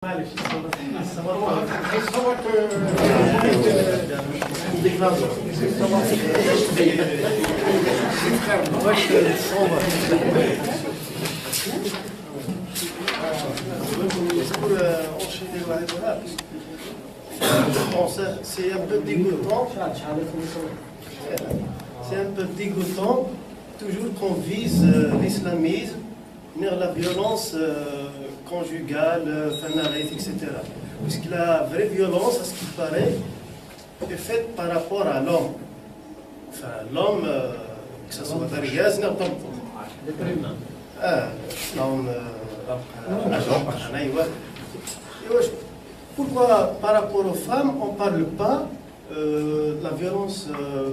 معلش صورت ديكلازو c'est un peu dégoûtant. C'est un peu dégoûtant toujours qu'on vise l'islamisme vers la violence conjugale, fanarite, etc. Puisque la vraie violence, à ce qu'il paraît, est faite par rapport à l'homme. Enfin, l'homme, que ce soit Dariaz, n'importe l'homme, pourquoi par rapport aux femmes, on ne parle pas de la violence,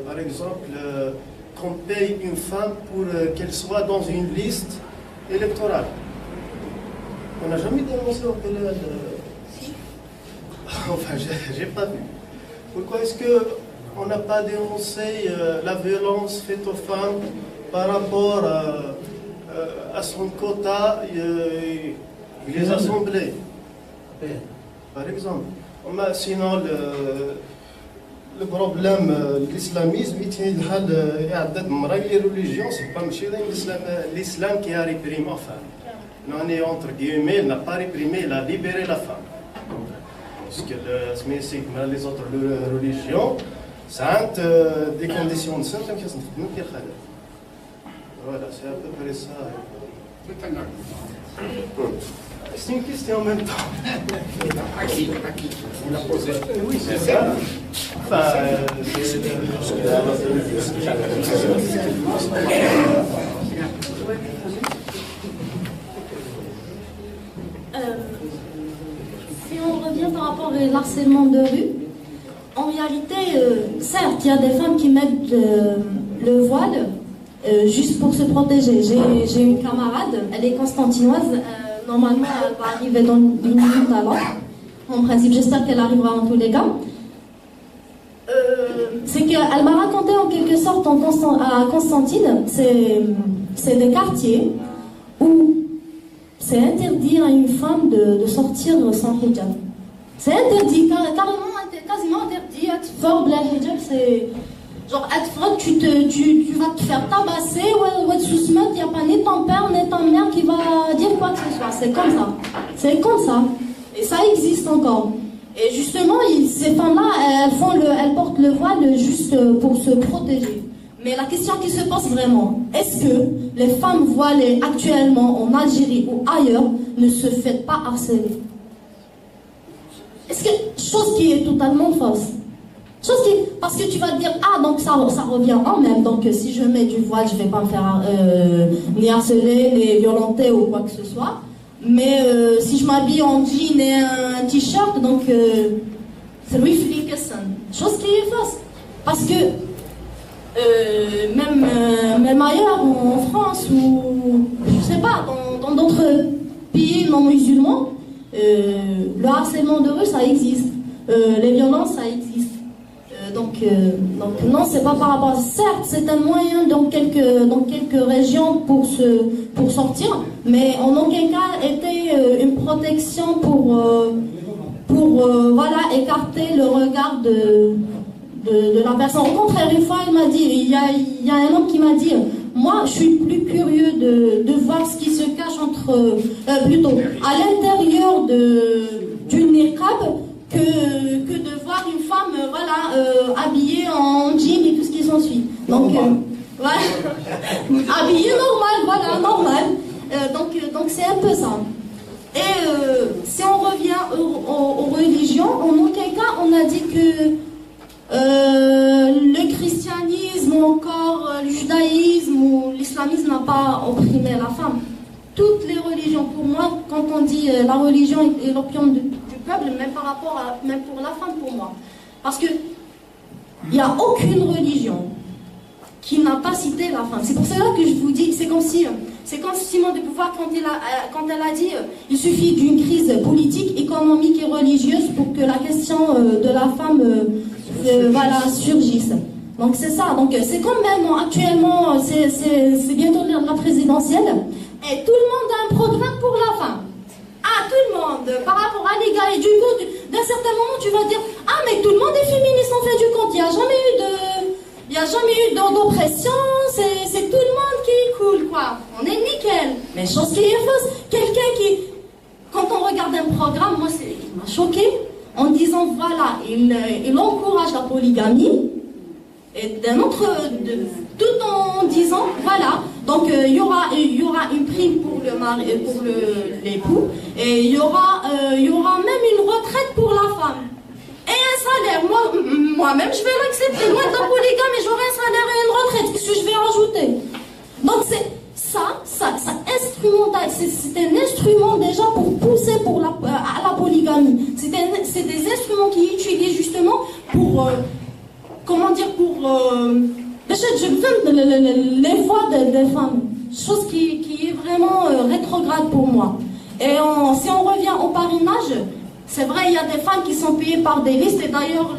par exemple, qu'on paye une femme pour qu'elle soit dans une liste électorale. On n'a jamais dénoncé au Pénal. Enfin, j'ai pas vu. Pourquoi est-ce qu'on n'a pas dénoncé la violence faite aux femmes par rapport à son quota les assemblées, par exemple? Sinon, le problème de l'islamisme, les religions, c'est pas l'islam qui a réprimé, enfin, on est entre guillemets, il n'a pas réprimé, il a libéré la femme. Parce que les autres religions, c'est des conditions de santé qui sont très très. Voilà, c'est à peu près ça. C'est une question en même temps. À qui on l'a posé. Oui, c'est ça. Enfin, si on revient par rapport au harcèlement de rue, en réalité, certes, il y a des femmes qui mettent le voile juste pour se protéger. J'ai une camarade, elle est constantinoise, normalement elle va arriver dans une minute à l'autre. En principe, j'espère qu'elle arrivera en tous les cas. C'est qu'elle m'a raconté en quelque sorte à Constantine, c'est des quartiers où c'est interdit à une femme de sortir sans hijab. C'est interdit, carrément, quasiment interdit. Être fort, la hijab, c'est genre être fort, tu vas te faire tabasser, il n'y a pas ni ton père ni ta mère qui va dire quoi que ce soit. C'est comme ça. C'est comme ça. Et ça existe encore. Et justement, ces femmes-là, elles portent le voile juste pour se protéger. Mais la question qui se pose vraiment, est-ce que les femmes voilées actuellement en Algérie ou ailleurs ne se font pas harceler? Est-ce que, chose qui est totalement fausse. Parce que tu vas te dire, ah donc ça revient en même, donc si je mets du voile, je ne vais pas me faire ni harceler, ni violenter ou quoi que ce soit. Mais si je m'habille en jean et un t-shirt, donc c'est lui chose qui est fausse. Parce que même ailleurs, en France ou je sais pas, dans d'autres pays non musulmans, le harcèlement de rue, ça existe. Les violences, ça existe. Donc non, c'est pas par rapport. Certes, c'est un moyen dans quelques régions pour sortir, mais en aucun cas était une protection pour voilà, écarter le regard de la personne. Au contraire, une fois, il m'a dit, il y a un homme qui m'a dit, moi, je suis plus curieux de voir ce qui se cache plutôt à l'intérieur du niqab que de voir une femme, habillée en jean et tout ce qui s'ensuit. Donc, voilà, habillée normal. Donc c'est un peu ça. Et si on revient aux religions, en aucun cas on a dit que le christianisme ou encore le judaïsme ou l'islamisme n'a pas opprimé la femme. Toutes les religions, pour moi, quand on dit la religion est l'opium du peuple, même pour la femme, pour moi. Parce que il n'y a aucune religion qui n'a pas cité la femme. C'est pour cela que je vous dis, c'est comme Simone de Beauvoir quand elle a dit il suffit d'une crise politique, économique et religieuse pour que la question de la femme surgisse. Donc c'est ça. Donc c'est comme même actuellement, c'est bientôt la présidentielle et tout le monde a un programme pour la femme. à tout le monde, par rapport à les gars, et du coup, d'un certain moment, tu vas dire, ah, mais tout le monde est féministe, on fait du compte, il n'y a jamais eu d'oppression, c'est tout le monde qui est cool, quoi. On est nickel. Mais chose qui est fausse, quelqu'un qui, quand on regarde un programme, moi, il m'a choqué, en disant, voilà, il encourage la polygamie, et tout en disant, voilà, donc il y aura une prime pour l'époux, et il y aura même une retraite pour la femme. Et un salaire, moi-même je vais l'accepter, loin de la polygamie, j'aurai un salaire et une retraite, qu'est-ce que je vais rajouter? Donc c'est ça c'est un instrument déjà pour pousser à la polygamie. C'est des instruments qui utilisent justement pour... comment dire, je besoin les voix des femmes, chose qui est vraiment rétrograde pour moi. Et si on revient au parrainage, c'est vrai, il y a des femmes qui sont payées par des listes, et d'ailleurs,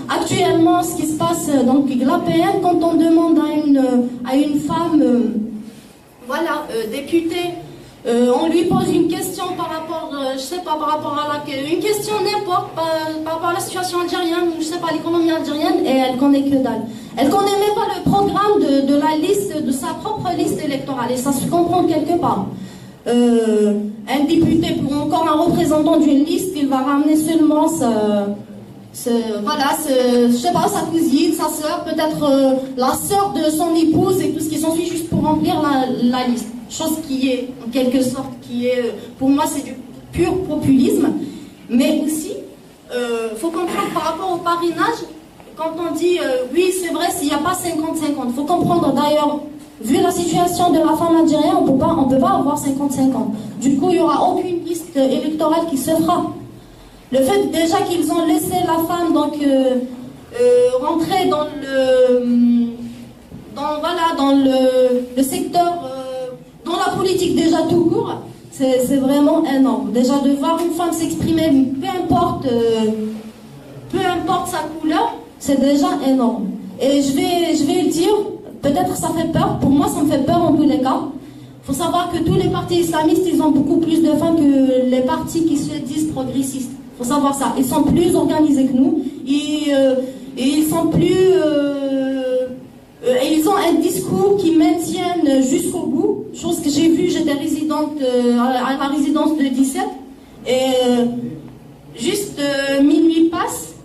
actuellement, ce qui se passe, donc l'APN, quand on demande à une femme, députée, on lui pose une question par rapport, une question n'importe, par rapport à la situation algérienne, je sais pas, l'économie algérienne, et elle connaît que dalle. Elle connaît même pas le programme de la liste, de sa propre liste électorale, et ça se comprend quelque part. Un député, pour encore un représentant d'une liste, il va ramener seulement je sais pas, sa cousine, sa sœur, peut-être la sœur de son épouse et tout ce qui s'ensuit juste pour remplir la liste. Chose qui est, en quelque sorte, pour moi, c'est du pur populisme. Mais aussi, faut comprendre par rapport au parrainage, quand on dit, oui, c'est vrai, s'il n'y a pas 50-50, il faut comprendre d'ailleurs, vu la situation de la femme algérienne, on ne peut pas avoir 50-50. Du coup, il n'y aura aucune liste électorale qui se fera. Le fait déjà qu'ils ont laissé la femme donc rentrer dans le secteur, dans la politique déjà tout court, c'est vraiment énorme. Déjà de voir une femme s'exprimer, peu importe sa couleur, c'est déjà énorme. Et je vais le dire, peut-être ça fait peur, pour moi ça me fait peur en tous les cas. Il faut savoir que tous les partis islamistes, ils ont beaucoup plus de femmes que les partis qui se disent progressistes. Il faut savoir ça. Ils sont plus organisés que nous. Et ils sont plus... ils ont un discours qui maintiennent jusqu'au bout. Chose que j'ai vue, j'étais résidente à la résidence de 17. Et juste minuit passe,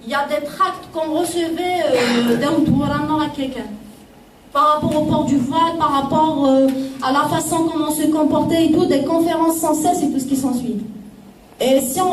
il y a des tracts qu'on recevait d'un tour à quelqu'un. Par rapport au port du voile, par rapport à la façon comment se comporter et tout, des conférences sans cesse et tout ce qui s'ensuit. Et si on